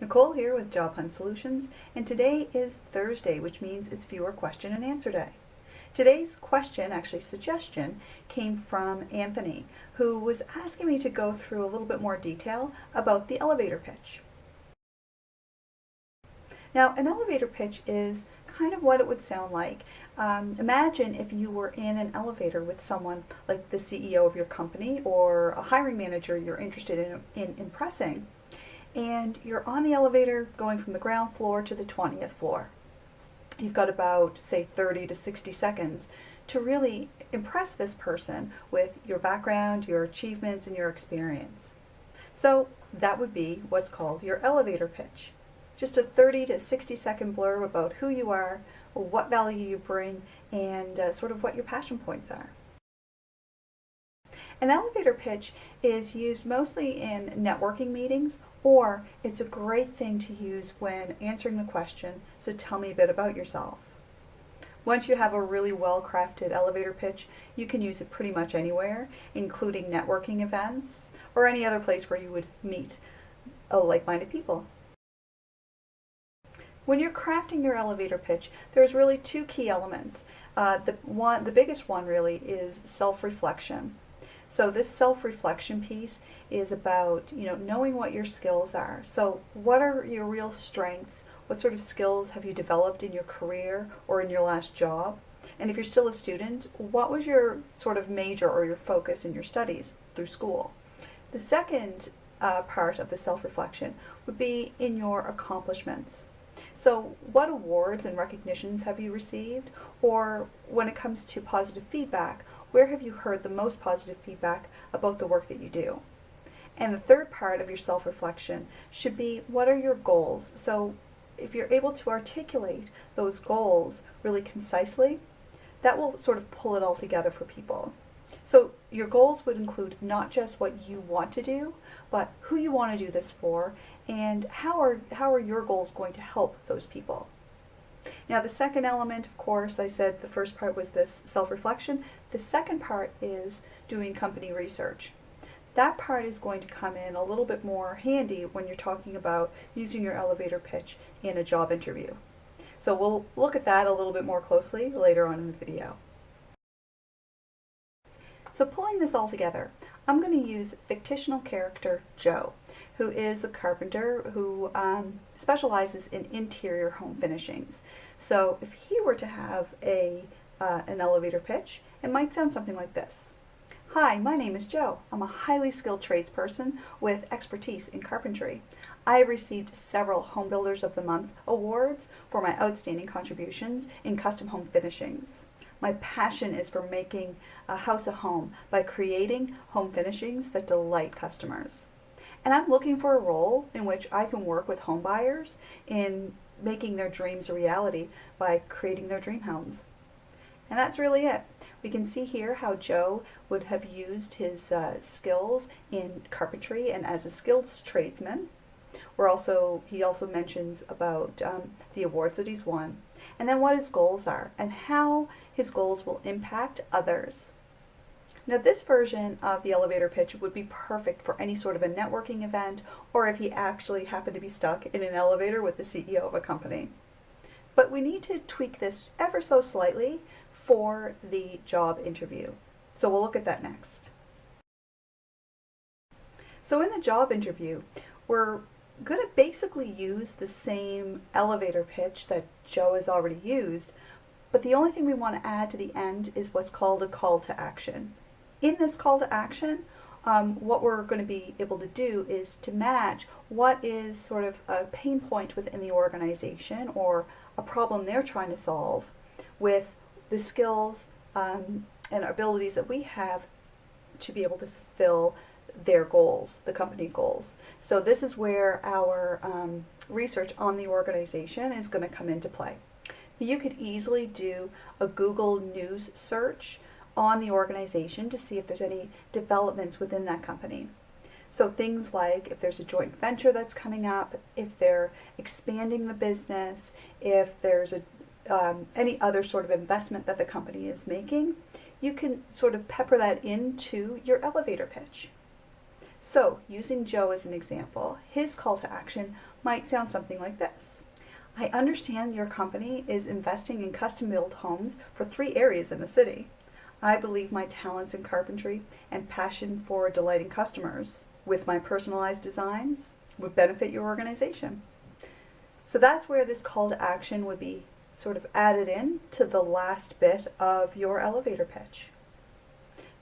Nicole here with Job Hunt Solutions, and today is Thursday, which means it's viewer question and answer day. Today's question, actually suggestion, came from Anthony, who was asking me to go through a little bit more detail about the elevator pitch. Now, an elevator pitch is kind of what it would sound like. Imagine if you were in an elevator with someone like the CEO of your company or a hiring manager you're interested in impressing, and you're on the elevator going from the ground floor to the 20th floor. You've got about, say, 30 to 60 seconds to really impress this person with your background, your achievements, and your experience. So that would be what's called your elevator pitch. Just a 30 to 60 second blurb about who you are, what value you bring, and sort of what your passion points are. An elevator pitch is used mostly in networking meetings, or it's a great thing to use when answering the question, so tell me a bit about yourself. Once you have a really well-crafted elevator pitch, you can use it pretty much anywhere, including networking events or any other place where you would meet like-minded people. When you're crafting your elevator pitch, there's really two key elements. The biggest one really is self-reflection. So this self-reflection piece is about, knowing what your skills are. So what are your real strengths? What sort of skills have you developed in your career or in your last job? And if you're still a student, what was your sort of major or your focus in your studies through school? The second part of the self-reflection would be in your accomplishments. So what awards and recognitions have you received? Or when it comes to positive feedback, where have you heard the most positive feedback about the work that you do? And the third part of your self-reflection should be, what are your goals? So if you're able to articulate those goals really concisely, that will sort of pull it all together for people. So your goals would include not just what you want to do, but who you want to do this for, and how are your goals going to help those people. Now the second element, of course, I said the first part was this self-reflection. The second part is doing company research. That part is going to come in a little bit more handy when you're talking about using your elevator pitch in a job interview. So we'll look at that a little bit more closely later on in the video. So pulling this all together, I'm going to use fictional character Joe, who is a carpenter who specializes in interior home finishings. So if he were to have an elevator pitch, it might sound something like this. Hi, my name is Joe. I'm a highly skilled tradesperson with expertise in carpentry. I have received several Home Builders of the Month awards for my outstanding contributions in custom home finishings. My passion is for making a house a home by creating home finishings that delight customers. And I'm looking for a role in which I can work with home buyers in making their dreams a reality by creating their dream homes. And that's really it. We can see here how Joe would have used his skills in carpentry and as a skilled tradesman. He also mentions about the awards that he's won, and then what his goals are and how his goals will impact others. Now this version of the elevator pitch would be perfect for any sort of a networking event, or if he actually happened to be stuck in an elevator with the CEO of a company. But we need to tweak this ever so slightly for the job interview. So we'll look at that next. So in the job interview, we're going to basically use the same elevator pitch that Joe has already used, but the only thing we want to add to the end is what's called a call to action. In this call to action, what we're going to be able to do is to match what is sort of a pain point within the organization or a problem they're trying to solve with the skills and abilities that we have to be able to fulfill their goals, the company goals. So this is where our research on the organization is going to come into play. You could easily do a Google News search on the organization to see if there's any developments within that company. So things like if there's a joint venture that's coming up, if they're expanding the business, if there's any other sort of investment that the company is making, you can sort of pepper that into your elevator pitch. So, using Joe as an example, his call to action might sound something like this. I understand your company is investing in custom-built homes for 3 areas in the city. I believe my talents in carpentry and passion for delighting customers with my personalized designs would benefit your organization. So that's where this call to action would be sort of added in to the last bit of your elevator pitch.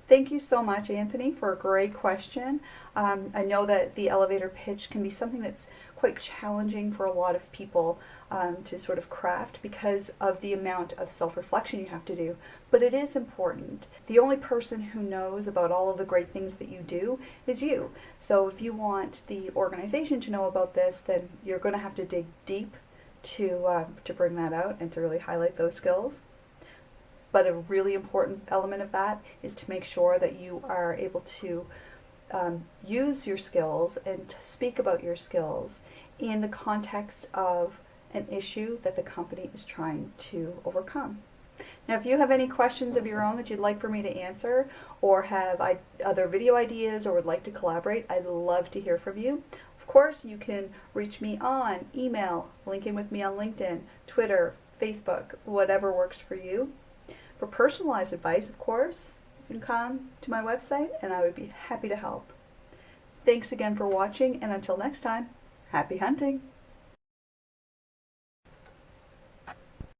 Thank you so much, Anthony, for a great question. I know that the elevator pitch can be something that's quite challenging for a lot of people to sort of craft because of the amount of self-reflection you have to do, but it is important. The only person who knows about all of the great things that you do is you. So if you want the organization to know about this, then you're going to have to dig deep to bring that out and to really highlight those skills. But a really important element of that is to make sure that you are able to use your skills and to speak about your skills in the context of an issue that the company is trying to overcome. Now, if you have any questions of your own that you'd like for me to answer, or have other video ideas, or would like to collaborate, I'd love to hear from you. Of course, you can reach me on email, link in with me on LinkedIn, Twitter, Facebook, whatever works for you. For personalized advice, of course, you can come to my website and I would be happy to help. Thanks again for watching, and until next time, happy hunting!